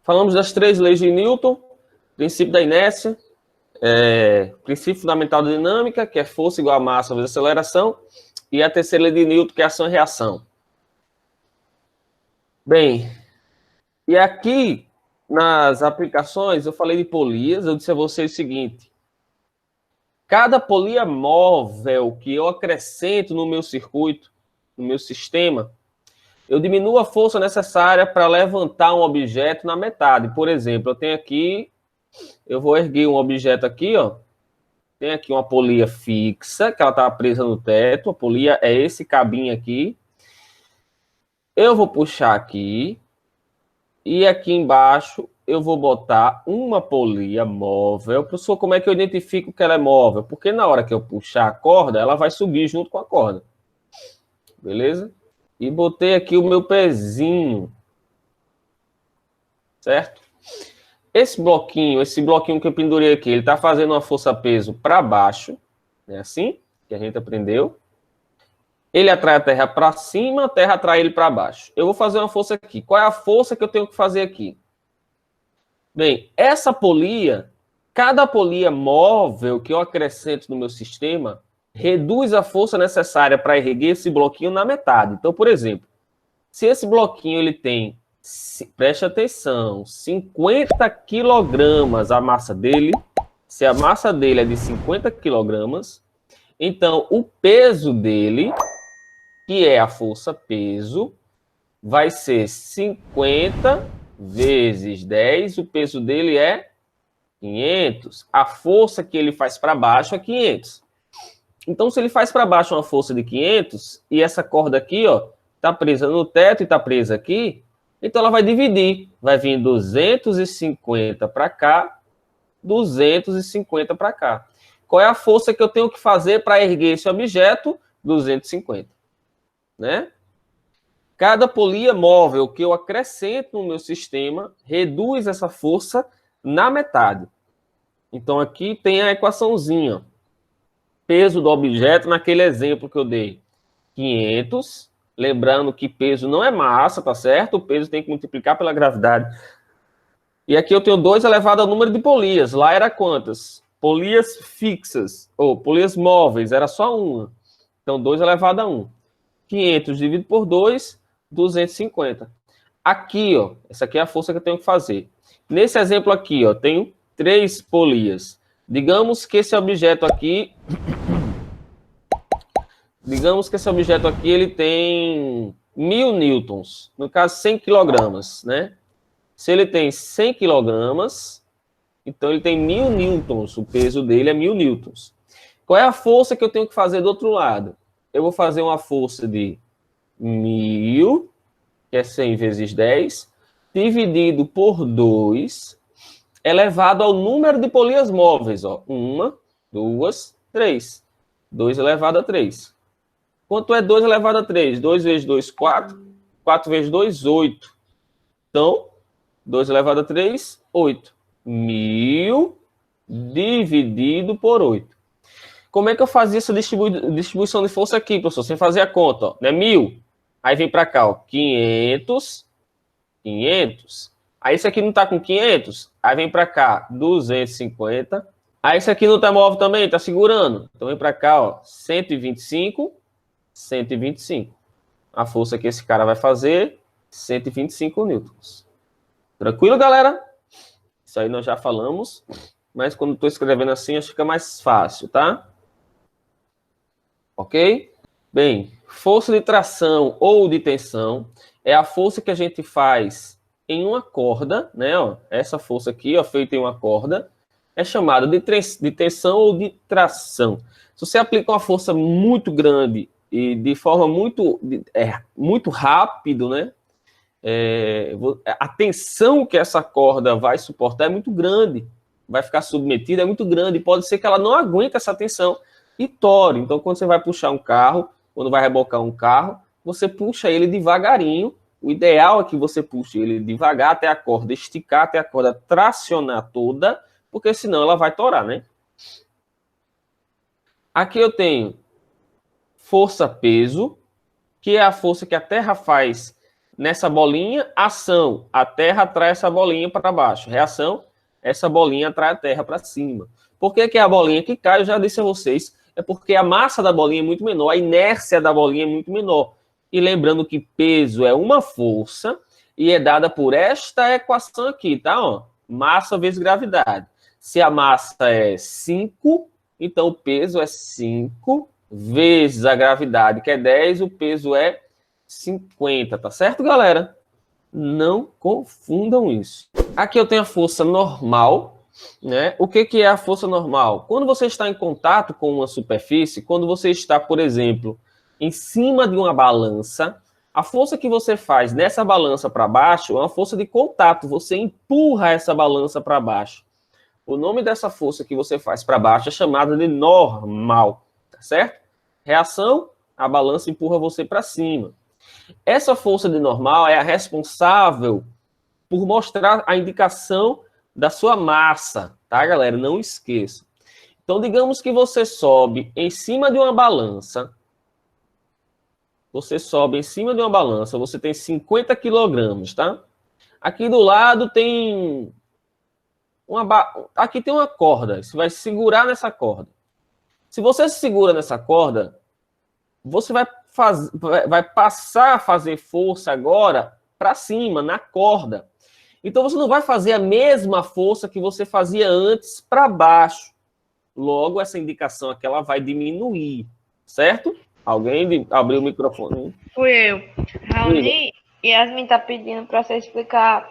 Falamos das 3 leis de Newton, princípio da inércia, princípio fundamental da dinâmica, que é força igual a massa vezes aceleração, e a terceira lei de Newton, que é ação e reação. Bem, e aqui, nas aplicações, eu falei de polias, eu disse a vocês o seguinte: cada polia móvel que eu acrescento no meu circuito, no meu sistema, eu diminuo a força necessária para levantar um objeto na metade. Por exemplo, eu tenho aqui, eu vou erguer um objeto aqui, ó. Tem aqui uma polia fixa, que ela está presa no teto. A polia é esse cabinho aqui. Eu vou puxar aqui. E aqui embaixo eu vou botar uma polia móvel. Professor, como é que eu identifico que ela é móvel? Porque na hora que eu puxar a corda, ela vai subir junto com a corda. Beleza? E botei aqui o meu pezinho. Certo? Esse bloquinho que eu pendurei aqui, ele está fazendo uma força-peso para baixo. É assim que a gente aprendeu. Ele atrai a Terra para cima, a Terra atrai ele para baixo. Eu vou fazer uma força aqui. Qual é a força que eu tenho que fazer aqui? Bem, essa polia, cada polia móvel que eu acrescento no meu sistema, reduz a força necessária para erguer esse bloquinho na metade. Então, por exemplo, se esse bloquinho ele tem, preste atenção, 50 quilogramas a massa dele, se a massa dele é de 50 quilogramas, então o peso dele, que é a força-peso, vai ser 50 vezes 10, o peso dele é 500. A força que ele faz para baixo é 500. Então, se ele faz para baixo uma força de 500, e essa corda aqui, ó, está presa no teto e está presa aqui, então ela vai dividir. Vai vir 250 para cá, 250 para cá. Qual é a força que eu tenho que fazer para erguer esse objeto? 250. Né? Cada polia móvel que eu acrescento no meu sistema reduz essa força na metade. Então, aqui tem a equaçãozinha. Peso do objeto, naquele exemplo que eu dei, 500. Lembrando que peso não é massa, tá certo? O peso tem que multiplicar pela gravidade. E aqui eu tenho 2 elevado ao número de polias. Lá era quantas? Polias fixas, ou polias móveis, era só uma. Então, 2 elevado a 1. 500 dividido por 2, 250. Aqui, ó, essa aqui é a força que eu tenho que fazer. Nesse exemplo aqui, ó, tenho 3 polias. Digamos que esse objeto aqui ele tem 1000 newtons, no caso 100 quilogramas, né? Se ele tem 100 quilogramas, então ele tem 1000 newtons, o peso dele é 1000 newtons. Qual é a força que eu tenho que fazer do outro lado? Eu vou fazer uma força de 1000, que é 100 vezes 10, dividido por 2, elevado ao número de polias móveis. Ó. 1, 2, 3. 2 elevado a 3. Quanto é 2 elevado a 3? 2 vezes 2, 4. 4 vezes 2, 8. Então, 2 elevado a 3, 8. 1000 dividido por 8. Como é que eu fazia essa distribuição de força aqui, professor? Sem fazer a conta, ó. Né? 1000. Aí vem para cá, ó. 500. 500. Aí esse aqui não está com 500. Aí vem para cá, 250. Aí esse aqui não está móvel também, está segurando. Então vem para cá, ó. 125. 125. A força que esse cara vai fazer, 125 newtons. Tranquilo, galera? Isso aí nós já falamos. Mas quando estou escrevendo assim, acho que fica mais fácil, tá? Ok? Bem, força de tração ou de tensão é a força que a gente faz em uma corda, né? Ó, essa força aqui, ó, feita em uma corda, é chamada de tensão ou de tração. Se você aplica uma força muito grande e de forma muito rápido, né? A tensão que essa corda vai suportar é muito grande, vai ficar submetida, é muito grande, pode ser que ela não aguente essa tensão e tore. Então, quando você vai puxar um carro, quando vai rebocar um carro, você puxa ele devagarinho. O ideal é que você puxe ele devagar até a corda esticar, até a corda tracionar toda, porque senão ela vai torar, né? Aqui eu tenho força-peso, que é a força que a Terra faz nessa bolinha, ação, a terra atrai essa bolinha para baixo. Reação, essa bolinha atrai a terra para cima. Por que que é a bolinha que cai? Eu já disse a vocês, é porque a massa da bolinha é muito menor, a inércia da bolinha é muito menor. E lembrando que peso é uma força e é dada por esta equação aqui, tá? Ó, massa vezes gravidade. Se a massa é 5, então o peso é 5 vezes a gravidade, que é 10, o peso é 50, tá certo, galera? Não confundam isso. Aqui eu tenho a força normal, né? O que é a força normal? Quando você está em contato com uma superfície, quando você está, por exemplo, em cima de uma balança, a força que você faz nessa balança para baixo é uma força de contato, você empurra essa balança para baixo. O nome dessa força que você faz para baixo é chamada de normal, tá certo? Reação, a balança empurra você para cima. Essa força de normal é a responsável por mostrar a indicação da sua massa, tá, galera? Não esqueça. Então, digamos que você sobe em cima de uma balança. Você sobe em cima de uma balança, você tem 50 quilogramas, tá? Aqui do lado tem aqui tem uma corda, você vai segurar nessa corda. Se você se segura nessa corda, você vai passar a fazer força agora para cima, na corda. Então, você não vai fazer a mesma força que você fazia antes para baixo. Logo, essa indicação aqui ela vai diminuir, certo? Alguém abriu o microfone? Fui eu. Raoni, Yasmin tá pedindo para você explicar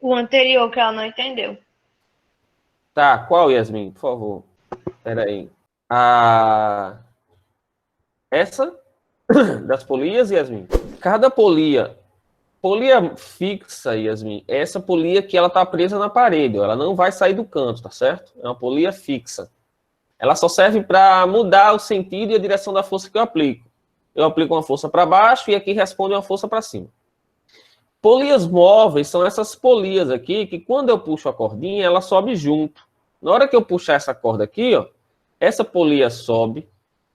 o anterior, que ela não entendeu. Tá, qual, Yasmin? Por favor. Espera aí. Essa das polias, Yasmin? Cada polia fixa, Yasmin, é essa polia que ela tá presa na parede, ela não vai sair do canto, tá certo? É uma polia fixa. Ela só serve para mudar o sentido e a direção da força que eu aplico. Eu aplico uma força para baixo e aqui responde uma força para cima. Polias móveis são essas polias aqui que quando eu puxo a cordinha, ela sobe junto. Na hora que eu puxar essa corda aqui, ó, essa polia sobe,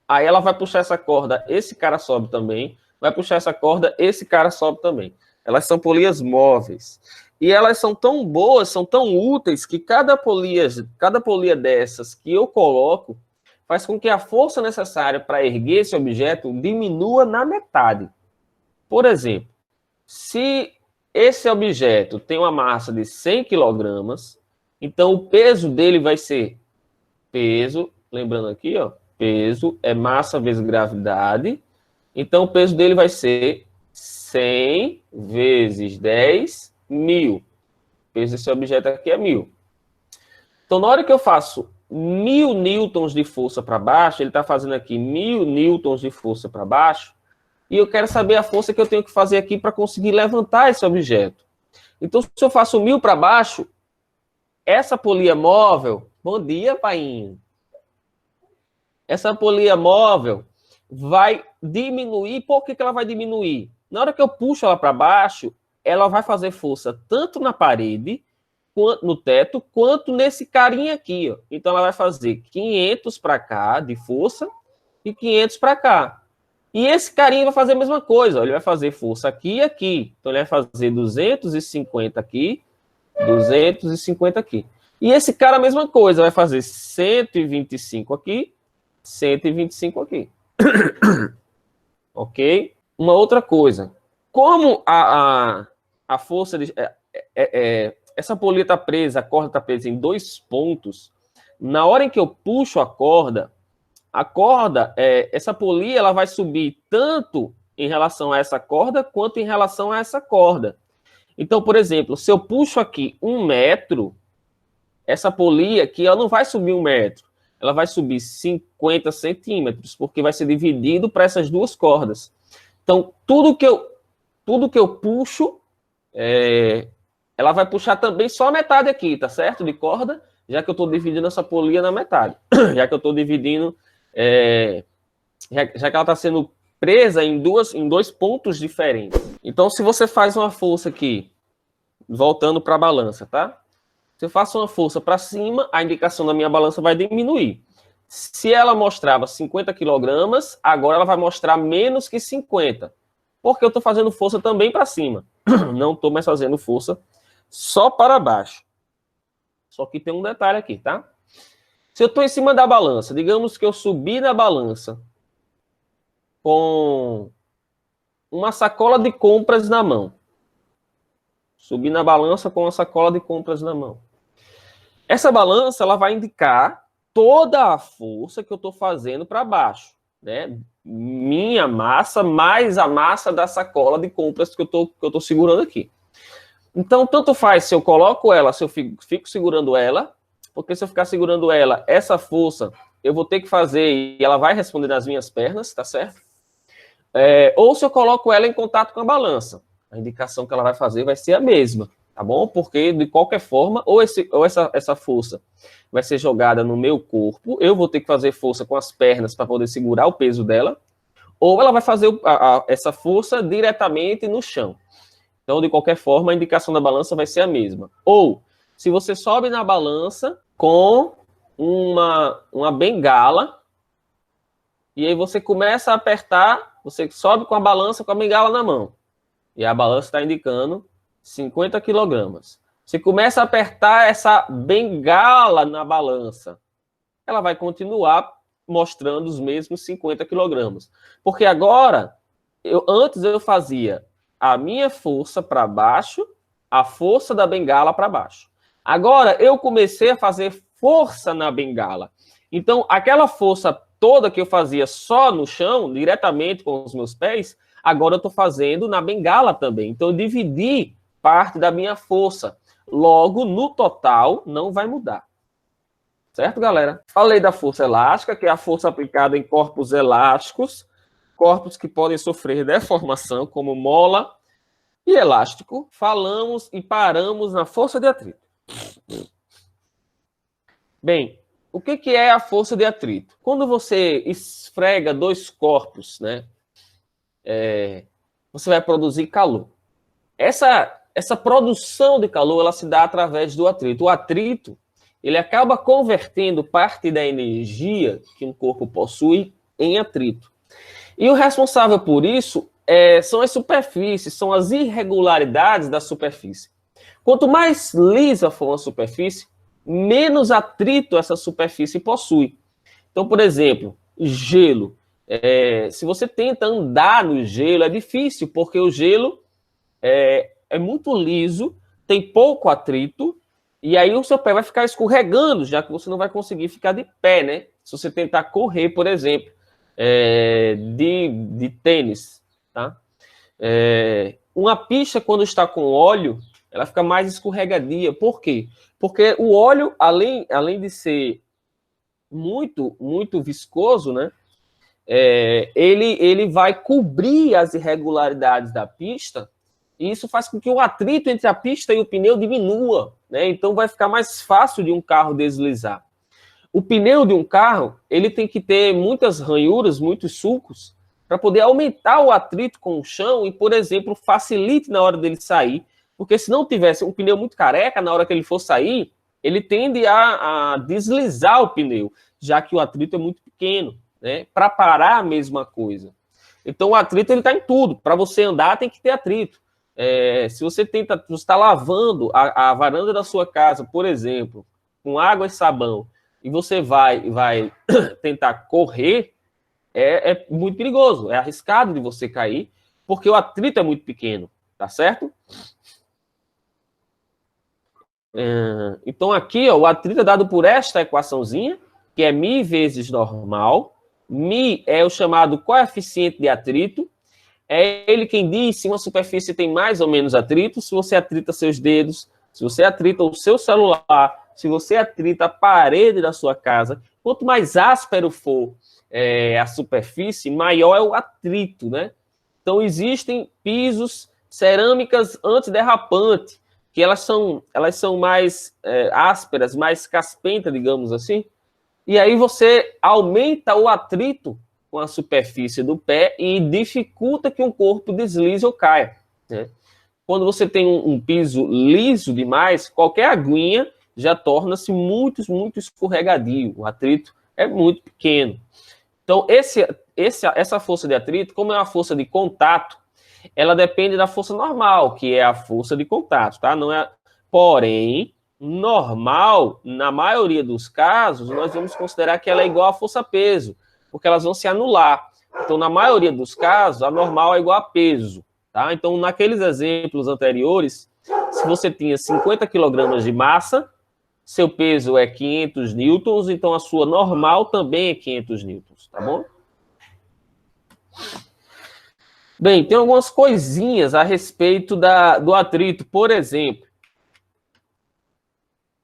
aí ela vai puxar essa corda, esse cara sobe também, vai puxar essa corda, esse cara sobe também. Elas são polias móveis. E elas são tão boas, são tão úteis, que cada polia dessas que eu coloco faz com que a força necessária para erguer esse objeto diminua na metade. Por exemplo, se esse objeto tem uma massa de 100 kg, então o peso dele vai ser peso, lembrando aqui, ó, peso é massa vezes gravidade, então o peso dele vai ser 100 vezes 10, 1000. O peso desse objeto aqui é 1000. Então, na hora que eu faço 1000 newtons de força para baixo, ele está fazendo aqui 1000 newtons de força para baixo, e eu quero saber a força que eu tenho que fazer aqui para conseguir levantar esse objeto. Então, se eu faço 1000 para baixo, essa polia móvel... Bom dia, painho. Essa polia móvel vai diminuir. Por que ela vai diminuir? Na hora que eu puxo ela para baixo, ela vai fazer força tanto na parede, no teto, quanto nesse carinha aqui, ó. Então, ela vai fazer 500 para cá de força e 500 para cá. E esse carinha vai fazer a mesma coisa, ó. Ele vai fazer força aqui e aqui. Então, ele vai fazer 250 aqui, 250 aqui. E esse cara a mesma coisa, vai fazer 125 aqui, 125 aqui. Ok? Uma outra coisa. Como a força... essa polia está presa, a corda está presa em 2 pontos. Na hora em que eu puxo a corda, essa polia ela vai subir tanto em relação a essa corda, quanto em relação a essa corda. Então, por exemplo, se eu puxo aqui 1 metro, essa polia aqui ela não vai subir 1 metro. Ela vai subir 50 centímetros, porque vai ser dividido para essas 2 cordas. Então, tudo que eu puxo, ela vai puxar também só a metade aqui, tá certo? De corda, já que eu estou dividindo essa polia na metade. Já que eu estou dividindo... já que ela está sendo presa em 2 pontos diferentes. Então, se você faz uma força aqui, voltando para a balança, tá? Se eu faço uma força para cima, a indicação da minha balança vai diminuir. Se ela mostrava 50 kg, agora ela vai mostrar menos que 50. porque eu estou fazendo força também para cima. Não estou mais fazendo força só para baixo. Só que tem um detalhe aqui, tá? Se eu estou em cima da balança, digamos que eu subi na balança com uma sacola de compras na mão. Subi na balança com uma sacola de compras na mão. Essa balança, ela vai indicar toda a força que eu estou fazendo para baixo, né? Minha massa mais a massa da sacola de compras que eu tô segurando aqui. Então, tanto faz se eu coloco ela, se eu fico segurando ela, porque se eu ficar segurando ela, essa força eu vou ter que fazer e ela vai responder nas minhas pernas, tá certo? Ou se eu coloco ela em contato com a balança, a indicação que ela vai fazer vai ser a mesma, tá bom? Porque, de qualquer forma, ou essa força vai ser jogada no meu corpo, eu vou ter que fazer força com as pernas para poder segurar o peso dela, ou ela vai fazer essa força diretamente no chão. Então, de qualquer forma, a indicação da balança vai ser a mesma. Ou, se você sobe na balança com uma bengala, e aí você começa a apertar, você sobe com a balança com a bengala na mão. E a balança está indicando 50 quilogramas. Você começa a apertar essa bengala na balança, ela vai continuar mostrando os mesmos 50 quilogramas. Porque agora, antes eu fazia a minha força para baixo, a força da bengala para baixo. Agora eu comecei a fazer força na bengala. Então, aquela força toda que eu fazia só no chão, diretamente com os meus pés, agora eu estou fazendo na bengala também. Então, eu dividi parte da minha força. Logo, no total, não vai mudar. Certo, galera? Falei da força elástica, que é a força aplicada em corpos elásticos, corpos que podem sofrer deformação, como mola e elástico. Falamos e paramos na força de atrito. Bem, o que é a força de atrito? Quando você esfrega dois corpos, né, você vai produzir calor. Essa produção de calor, ela se dá através do atrito. O atrito, ele acaba convertendo parte da energia que um corpo possui em atrito. E o responsável por isso são as superfícies, são as irregularidades da superfície. Quanto mais lisa for uma superfície, menos atrito essa superfície possui. Então, por exemplo, gelo. Se você tenta andar no gelo, é difícil, porque o gelo é muito liso, tem pouco atrito, e aí o seu pé vai ficar escorregando, já que você não vai conseguir ficar de pé, né? Se você tentar correr, por exemplo, de tênis, tá? Uma pista, quando está com óleo, ela fica mais escorregadia. Por quê? Porque o óleo, além de ser muito, muito viscoso, né? Ele vai cobrir as irregularidades da pista, e isso faz com que o atrito entre a pista e o pneu diminua, né? Então vai ficar mais fácil de um carro deslizar. O pneu de um carro, ele tem que ter muitas ranhuras, muitos sulcos, para poder aumentar o atrito com o chão e, por exemplo, facilite na hora dele sair, porque se não tivesse um pneu muito careca, na hora que ele for sair, ele tende a deslizar o pneu, já que o atrito é muito pequeno, né? Para parar, a mesma coisa. Então, o atrito está em tudo. Para você andar, tem que ter atrito. Se você está lavando a varanda da sua casa, por exemplo, com água e sabão, e você vai tentar correr, é muito perigoso, é arriscado de você cair, porque o atrito é muito pequeno, tá certo? Então aqui, ó, o atrito é dado por esta equaçãozinha, que é μ vezes normal. μ é o chamado coeficiente de atrito. É ele quem diz se uma superfície tem mais ou menos atrito, se você atrita seus dedos, se você atrita o seu celular, se você atrita a parede da sua casa. Quanto mais áspero for a superfície, maior é o atrito, né? Então, existem pisos, cerâmicas antiderrapantes, que elas são mais ásperas, mais caspentas, digamos assim. E aí você aumenta o atrito com a superfície do pé e dificulta que um corpo deslize ou caia, né? Quando você tem um piso liso demais, qualquer aguinha já torna-se muito, muito escorregadio. O atrito é muito pequeno. Então, essa força de atrito, como é uma força de contato, ela depende da força normal, que é a força de contato, tá? Não é... Porém, normal, na maioria dos casos, nós vamos considerar que ela é igual à força-peso, porque elas vão se anular. Então, na maioria dos casos, a normal é igual a peso, tá? Então, naqueles exemplos anteriores, se você tinha 50 kg de massa, seu peso é 500 newtons, então a sua normal também é 500 newtons, tá bom? Bem, tem algumas coisinhas a respeito do atrito. Por exemplo,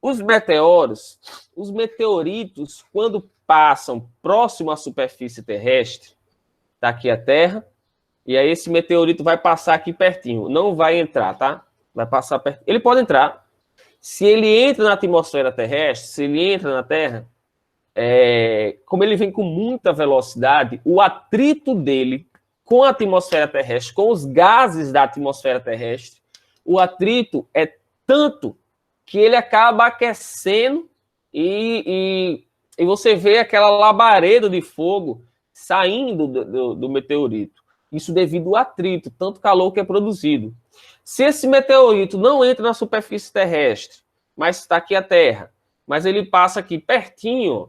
os meteoritos, quando passam próximo à superfície terrestre, tá aqui a Terra, e aí esse meteorito vai passar aqui pertinho, não vai entrar, tá? Vai passar perto. Ele pode entrar. Se ele entra na atmosfera terrestre, se ele entra na Terra, como ele vem com muita velocidade, o atrito dele com a atmosfera terrestre, com os gases da atmosfera terrestre, o atrito é tanto que ele acaba aquecendo e você vê aquela labareda de fogo saindo do meteorito. Isso devido ao atrito, tanto calor que é produzido. Se esse meteorito não entra na superfície terrestre, mas está aqui a Terra, mas ele passa aqui pertinho,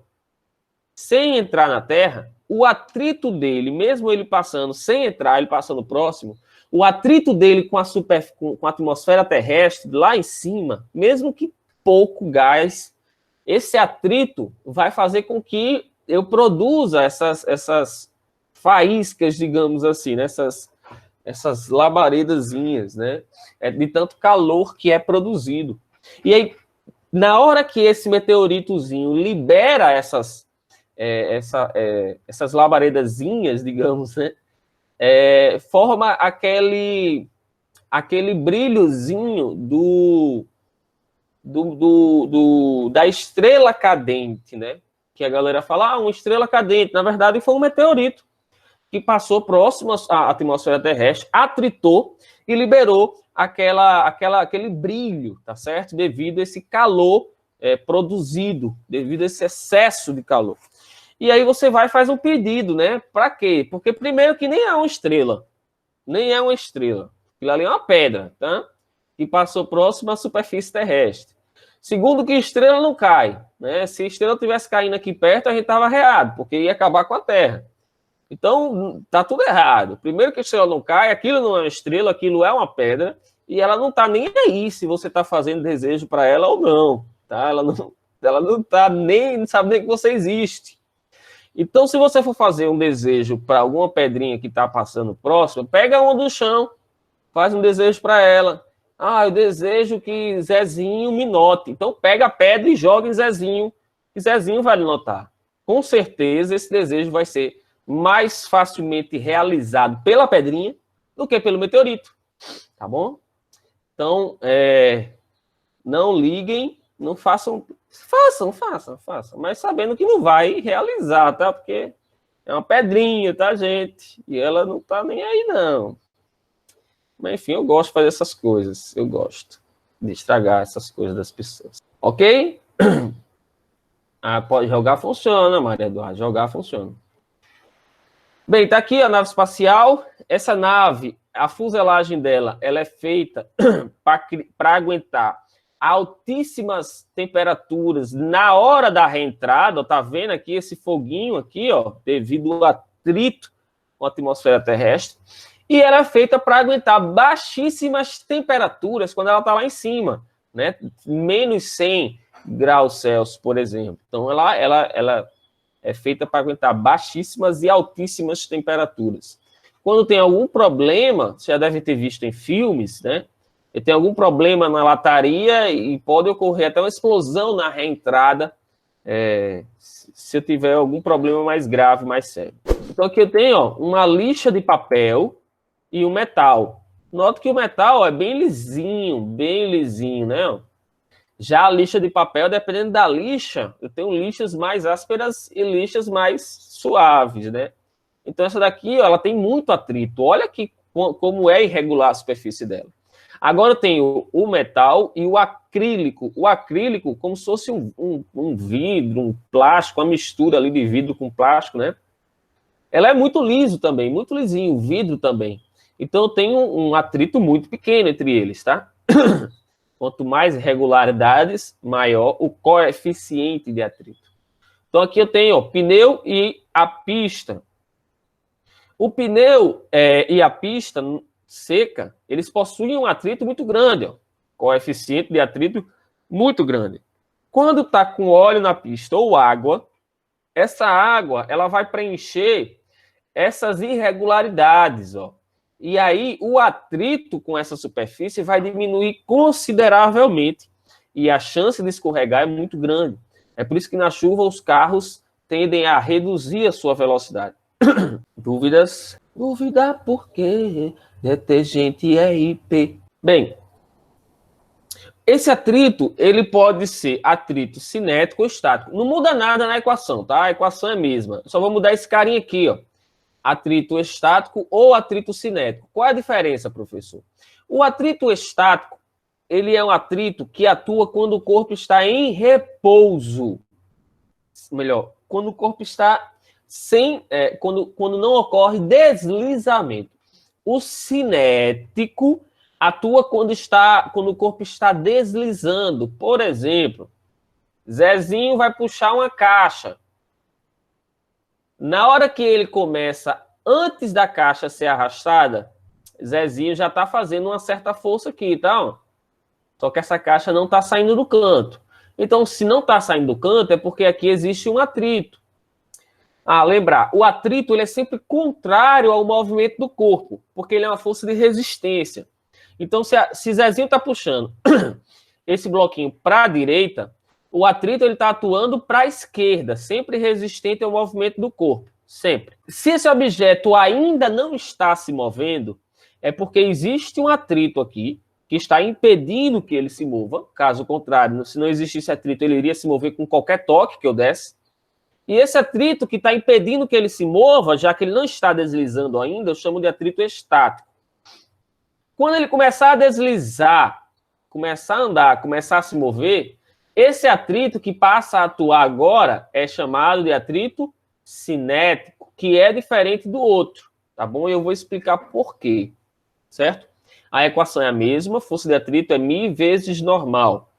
sem entrar na Terra, o atrito dele, mesmo ele passando sem entrar, ele passando próximo, o atrito dele com a atmosfera terrestre lá em cima, mesmo que pouco gás, esse atrito vai fazer com que eu produza essas faíscas, digamos assim, né? essas labaredazinhas, né? De tanto calor que é produzido. E aí, na hora que esse meteoritozinho libera essas labaredazinhas, digamos, né? Forma aquele brilhozinho da estrela cadente, né? Que a galera fala, uma estrela cadente. Na verdade, foi um meteorito que passou próximo à atmosfera terrestre, atritou e liberou aquele brilho, tá certo? Devido a esse calor produzido, devido a esse excesso de calor. E aí você vai e faz um pedido, né? Para quê? Porque primeiro que nem é uma estrela. Nem é uma estrela. Aquilo ali é uma pedra, tá? Que passou próximo à superfície terrestre. Segundo que estrela não cai, né? Se a estrela tivesse caindo aqui perto, a gente estava errado, porque ia acabar com a Terra. Então, tá tudo errado. Primeiro que a estrela não cai, aquilo não é uma estrela, aquilo é uma pedra, e ela não tá nem aí se você tá fazendo desejo para ela ou não, tá? Ela não tá nem, não sabe nem que você existe. Então, se você for fazer um desejo para alguma pedrinha que está passando próximo, pega uma do chão, faz um desejo para ela. Eu desejo que Zezinho me note. Então, pega a pedra e joga em Zezinho, e Zezinho vai lhe notar. Com certeza, esse desejo vai ser mais facilmente realizado pela pedrinha do que pelo meteorito. Tá bom? Então, não liguem, não façam... Façam, mas sabendo que não vai realizar, tá? Porque é uma pedrinha, tá, gente? E ela não tá nem aí, não. Mas, enfim, eu gosto de fazer essas coisas. Eu gosto de estragar essas coisas das pessoas. Ok? Pode jogar, funciona, Maria Eduardo. Jogar, funciona. Bem, tá aqui a nave espacial. Essa nave, a fuselagem dela, ela é feita para aguentar altíssimas temperaturas na hora da reentrada. Tá vendo aqui esse foguinho aqui, ó, devido ao atrito com a atmosfera terrestre. E ela é feita para aguentar baixíssimas temperaturas quando ela está lá em cima, né? Menos 100 graus Celsius, por exemplo. Então, ela é feita para aguentar baixíssimas e altíssimas temperaturas. Quando tem algum problema, você já deve ter visto em filmes, né? Tem algum problema na lataria e pode ocorrer até uma explosão na reentrada, se eu tiver algum problema mais grave, mais sério. Então, aqui eu tenho uma lixa de papel e um metal. Note que o metal é bem lisinho, né? Já a lixa de papel, dependendo da lixa, eu tenho lixas mais ásperas e lixas mais suaves, né? Então, essa daqui, ela tem muito atrito. Olha aqui como é irregular a superfície dela. Agora eu tenho o metal e o acrílico. O acrílico, como se fosse um vidro, um plástico, uma mistura ali de vidro com plástico, né? Ela é muito liso também, muito lisinho, o vidro também. Então, eu tenho um atrito muito pequeno entre eles, tá? Quanto mais irregularidades, maior o coeficiente de atrito. Então, aqui eu tenho o pneu e a pista. O pneu e a pista seca, eles possuem um atrito muito grande, ó, coeficiente de atrito muito grande. Quando está com óleo na pista ou água, essa água ela vai preencher essas irregularidades, ó. E aí o atrito com essa superfície vai diminuir consideravelmente e a chance de escorregar é muito grande. É por isso que na chuva os carros tendem a reduzir a sua velocidade. Dúvidas? Dúvida por quê? Detergente é IP. Bem, esse atrito, ele pode ser atrito cinético ou estático. Não muda nada na equação, tá? A equação é a mesma. Só vou mudar esse carinha aqui, ó. Atrito estático ou atrito cinético. Qual é a diferença, professor? O atrito estático, ele é um atrito que atua quando o corpo está em repouso. Melhor, quando o corpo está sem... quando não ocorre deslizamento. O cinético atua quando o corpo está deslizando. Por exemplo, Zezinho vai puxar uma caixa. Na hora que ele começa, antes da caixa ser arrastada, Zezinho já está fazendo uma certa força aqui, tá? Só que essa caixa não está saindo do canto. Então, se não está saindo do canto, é porque aqui existe um atrito. Lembrar, o atrito ele é sempre contrário ao movimento do corpo, porque ele é uma força de resistência. Então, se Zezinho está puxando esse bloquinho para a direita, o atrito está atuando para a esquerda, sempre resistente ao movimento do corpo, sempre. Se esse objeto ainda não está se movendo, é porque existe um atrito aqui, que está impedindo que ele se mova. Caso contrário, se não existisse atrito, ele iria se mover com qualquer toque que eu desse. E esse atrito que está impedindo que ele se mova, já que ele não está deslizando ainda, eu chamo de atrito estático. Quando ele começar a deslizar, começar a andar, começar a se mover, esse atrito que passa a atuar agora é chamado de atrito cinético, que é diferente do outro, tá bom? E eu vou explicar por quê, certo? A equação é a mesma, força de atrito é μ vezes normal.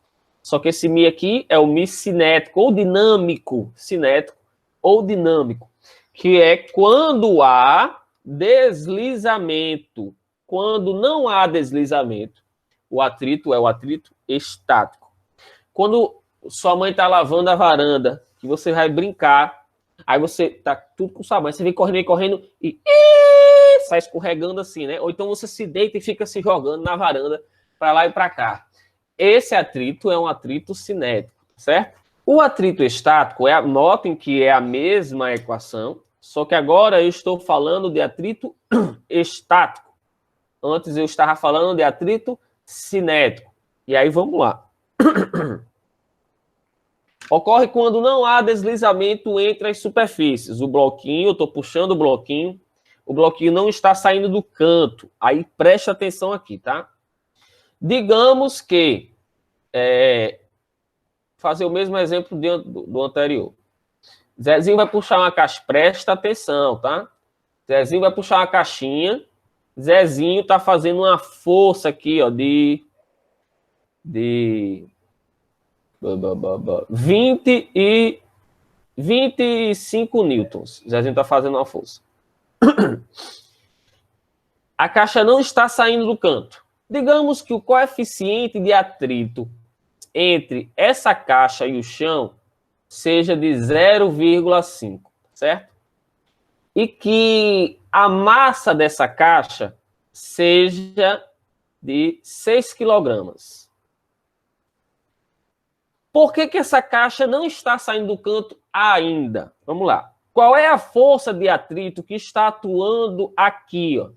Só que esse μ aqui é o μ cinético ou dinâmico, cinético ou dinâmico, que é quando há deslizamento. Quando não há deslizamento, o atrito é o atrito estático. Quando sua mãe está lavando a varanda, que você vai brincar, aí você tá tudo com sabão, aí você vem correndo e sai escorregando assim, né? Ou então você se deita e fica se jogando na varanda para lá e para cá. Esse atrito é um atrito cinético, certo? O atrito estático, notem que é a mesma equação, só que agora eu estou falando de atrito estático. Antes eu estava falando de atrito cinético. E aí vamos lá. Ocorre quando não há deslizamento entre as superfícies. O bloquinho, eu estou puxando o bloquinho não está saindo do canto. Aí preste atenção aqui, tá? Digamos que, fazer o mesmo exemplo do anterior. Zezinho vai puxar uma caixa, presta atenção, tá? Zezinho vai puxar uma caixinha, Zezinho tá fazendo uma força aqui, ó, de 25 newtons. Zezinho tá fazendo uma força. A caixa não está saindo do canto. Digamos que o coeficiente de atrito entre essa caixa e o chão seja de 0,5, certo? E que a massa dessa caixa seja de 6 kg. Por que essa caixa não está saindo do canto ainda? Vamos lá. Qual é a força de atrito que está atuando aqui, ó?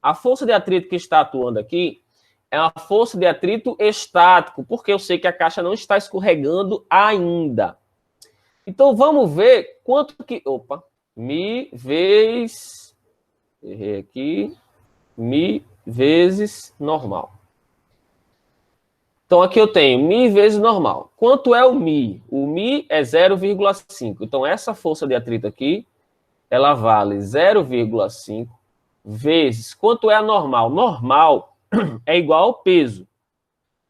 A força de atrito que está atuando aqui é uma força de atrito estático, porque eu sei que a caixa não está escorregando ainda. Então, vamos ver quanto que... μ vezes... Errei aqui. μ vezes normal. Então, aqui eu tenho μ vezes normal. Quanto é o μ? O μ é 0,5. Então, essa força de atrito aqui, ela vale 0,5 vezes, quanto é a normal? Normal é igual ao peso,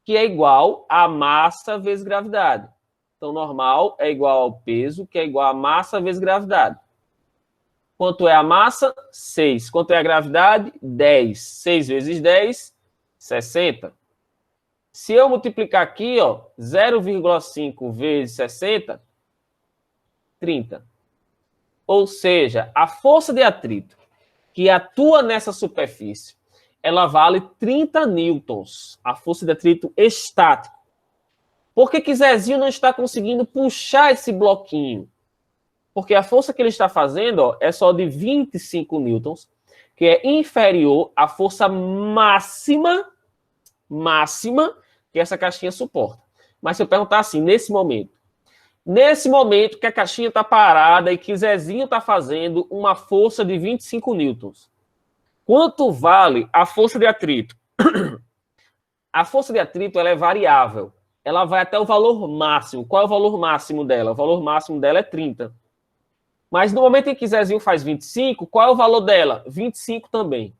que é igual a massa vezes gravidade. Então, normal é igual ao peso, que é igual a massa vezes gravidade. Quanto é a massa? 6. Quanto é a gravidade? 10. 6 vezes 10, 60. Se eu multiplicar aqui, ó, 0,5 vezes 60, 30. Ou seja, a força de atrito que atua nessa superfície, ela vale 30 newtons. A força de atrito estático. Por que Zezinho não está conseguindo puxar esse bloquinho? Porque a força que ele está fazendo, ó, é só de 25 newtons, que é inferior à força máxima que essa caixinha suporta. Mas se eu perguntar assim, nesse momento que a caixinha está parada e que Zezinho está fazendo uma força de 25 newtons, quanto vale a força de atrito? A força de atrito ela é variável. Ela vai até o valor máximo. Qual é o valor máximo dela? O valor máximo dela é 30. Mas no momento em que Zezinho faz 25, qual é o valor dela? 25 também.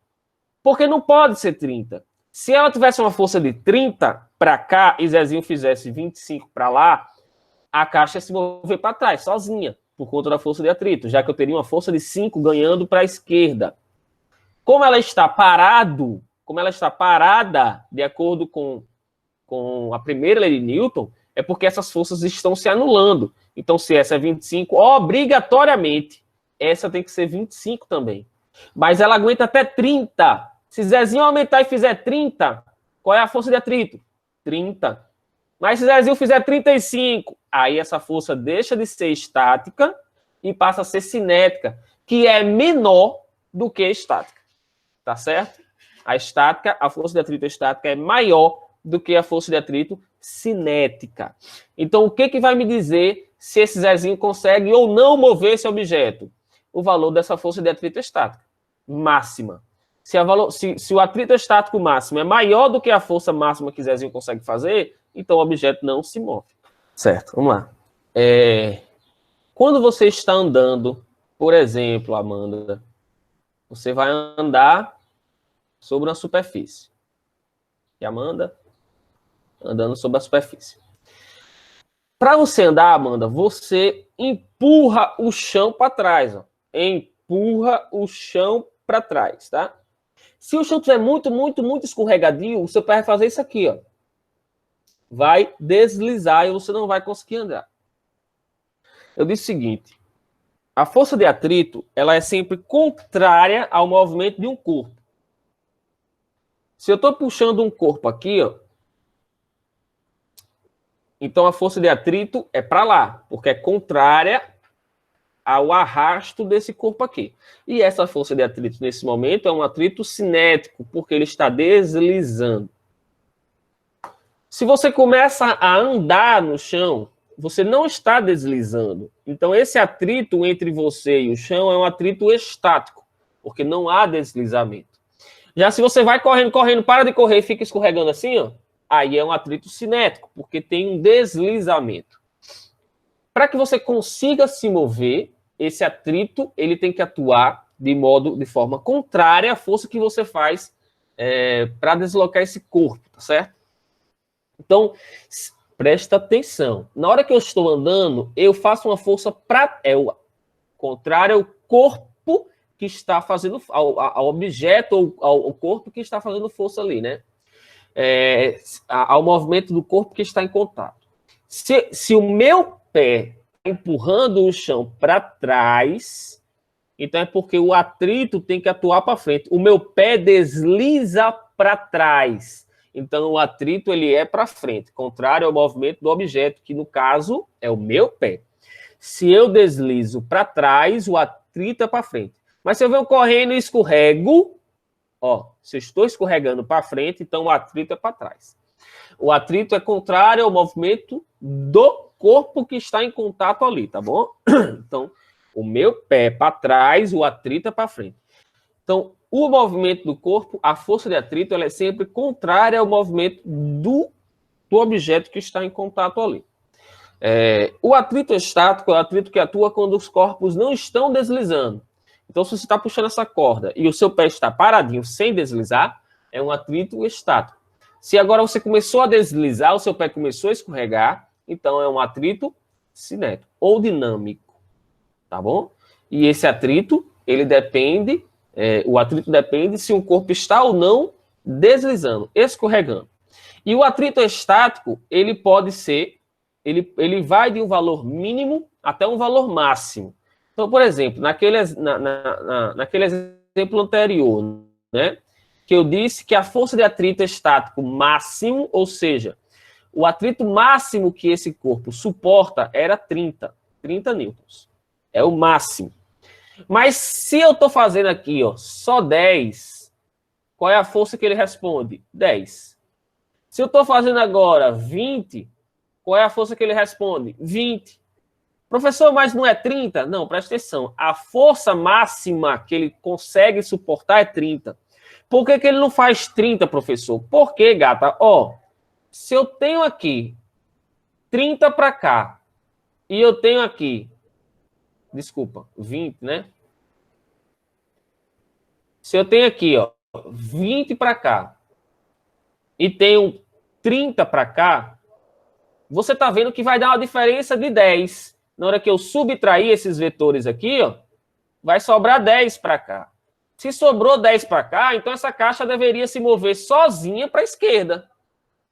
Porque não pode ser 30. Se ela tivesse uma força de 30 para cá e Zezinho fizesse 25 para lá, a caixa ia se mover para trás, sozinha, por conta da força de atrito, já que eu teria uma força de 5 ganhando para a esquerda. Como ela está parada, de acordo com a primeira lei de Newton, é porque essas forças estão se anulando. Então, se essa é 25, obrigatoriamente, essa tem que ser 25 também. Mas ela aguenta até 30. Se Zezinho aumentar e fizer 30, qual é a força de atrito? 30. Mas se Zezinho fizer 35, aí essa força deixa de ser estática e passa a ser cinética, que é menor do que estática. Tá certo? A força de atrito estática é maior do que a força de atrito cinética. Então, o que vai me dizer se esse Zezinho consegue ou não mover esse objeto? O valor dessa força de atrito estática máxima. Se o atrito estático máximo é maior do que a força máxima que Zezinho consegue fazer, então o objeto não se move. Certo, vamos lá. Quando você está andando, por exemplo, Amanda, você vai andar sobre uma superfície. E Amanda andando sobre a superfície. Para você andar, Amanda, você empurra o chão para trás. Ó. Empurra o chão para trás, tá? Se o chão estiver muito escorregadio, você vai fazer isso aqui, ó. Vai deslizar e você não vai conseguir andar. Eu disse o seguinte, a força de atrito, ela é sempre contrária ao movimento de um corpo. Se eu estou puxando um corpo aqui, ó, então a força de atrito é para lá, porque é contrária ao arrasto desse corpo aqui. E essa força de atrito, nesse momento, é um atrito cinético, porque ele está deslizando. Se você começa a andar no chão, você não está deslizando. Então, esse atrito entre você e o chão é um atrito estático, porque não há deslizamento. Já se você vai correndo, para de correr e fica escorregando assim, ó, aí é um atrito cinético, porque tem um deslizamento. Para que você consiga se mover, esse atrito ele tem que atuar de forma contrária à força que você faz para deslocar esse corpo, tá certo? Então, presta atenção. Na hora que eu estou andando, eu faço uma força contrária ao corpo que está fazendo, ao objeto ou ao corpo que está fazendo força ali, né? Ao movimento do corpo que está em contato. Se o meu pé está empurrando o chão para trás, então é porque o atrito tem que atuar para frente. O meu pé desliza para trás. Então o atrito ele é para frente, contrário ao movimento do objeto, que no caso é o meu pé. Se eu deslizo para trás, o atrito é para frente. Mas se eu venho correndo e escorrego, ó, se eu estou escorregando para frente, então o atrito é para trás. O atrito é contrário ao movimento do corpo que está em contato ali, tá bom? Então, o meu pé para trás, o atrito é para frente. Então, o movimento do corpo, a força de atrito, ela é sempre contrária ao movimento do objeto que está em contato ali. O atrito estático é o atrito que atua quando os corpos não estão deslizando. Então, se você está puxando essa corda e o seu pé está paradinho, sem deslizar, é um atrito estático. Se agora você começou a deslizar, o seu pé começou a escorregar, então é um atrito cinético ou dinâmico, tá bom? E esse atrito, ele depende, o atrito depende se o corpo está ou não deslizando, escorregando. E o atrito estático, ele pode ser, ele vai de um valor mínimo até um valor máximo. Então, por exemplo, naquele exemplo anterior, né, que eu disse que a força de atrito estático máximo, ou seja, o atrito máximo que esse corpo suporta era 30 newtons. É o máximo. Mas se eu estou fazendo aqui, ó, só 10, qual é a força que ele responde? 10. Se eu estou fazendo agora 20, qual é a força que ele responde? 20. Professor, mas não é 30? Não, presta atenção. A força máxima que ele consegue suportar é 30. Por que ele não faz 30, professor? Porque, gata, ó, se eu tenho aqui 30 para cá e eu tenho aqui, desculpa, 20, né? Se eu tenho aqui, ó, 20 para cá e tenho 30 para cá, você está vendo que vai dar uma diferença de 10. Na hora que eu subtrair esses vetores aqui, ó, vai sobrar 10 para cá. Se sobrou 10 para cá, então essa caixa deveria se mover sozinha para a esquerda.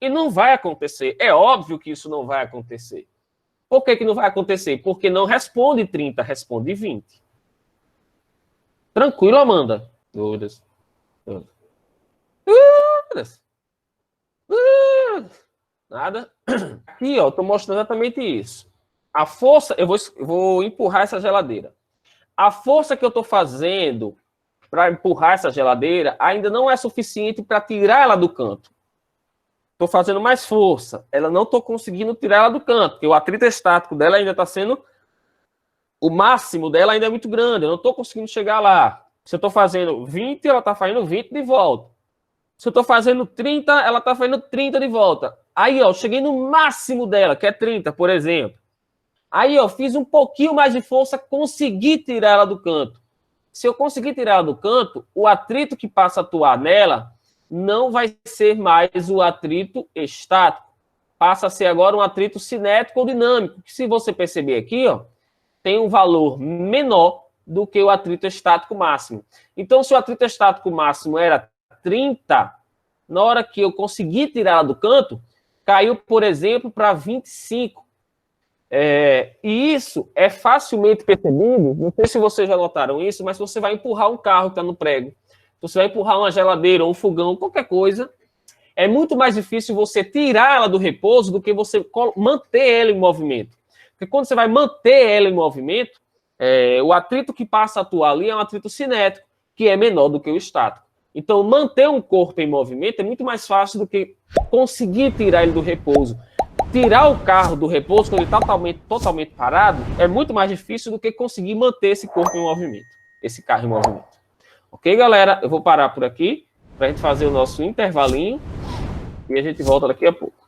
E não vai acontecer. É óbvio que isso não vai acontecer. Por que não vai acontecer? Porque não responde 30, responde 20. Tranquilo, Amanda? Dúvidas. Nada. Aqui, ó, estou mostrando exatamente isso. A força, eu vou empurrar essa geladeira. A força que eu estou fazendo para empurrar essa geladeira ainda não é suficiente para tirar ela do canto. Estou fazendo mais força. Ela não estou conseguindo tirar ela do canto, porque o atrito estático dela ainda está sendo... O máximo dela ainda é muito grande. Eu não estou conseguindo chegar lá. Se eu estou fazendo 20, ela está fazendo 20 de volta. Se eu estou fazendo 30, ela está fazendo 30 de volta. Aí, ó, eu cheguei no máximo dela, que é 30, por exemplo. Aí, ó, fiz um pouquinho mais de força, consegui tirar ela do canto. Se eu conseguir tirar ela do canto, o atrito que passa a atuar nela não vai ser mais o atrito estático. Passa a ser agora um atrito cinético ou dinâmico, que se você perceber aqui, ó, tem um valor menor do que o atrito estático máximo. Então, se o atrito estático máximo era 30, na hora que eu consegui tirar ela do canto, caiu, por exemplo, para 25. E isso é facilmente percebido, não sei se vocês já notaram isso, mas você vai empurrar um carro que está no prego, você vai empurrar uma geladeira, um fogão, qualquer coisa, é muito mais difícil você tirar ela do repouso do que você manter ela em movimento. Porque quando você vai manter ela em movimento, o atrito que passa a atuar ali é um atrito cinético, que é menor do que o estático. Então, manter um corpo em movimento é muito mais fácil do que conseguir tirar ele do repouso. Tirar o carro do repouso, quando ele está totalmente parado, é muito mais difícil do que conseguir manter esse corpo em movimento, esse carro em movimento. Ok, galera? Eu vou parar por aqui para a gente fazer o nosso intervalinho e a gente volta daqui a pouco.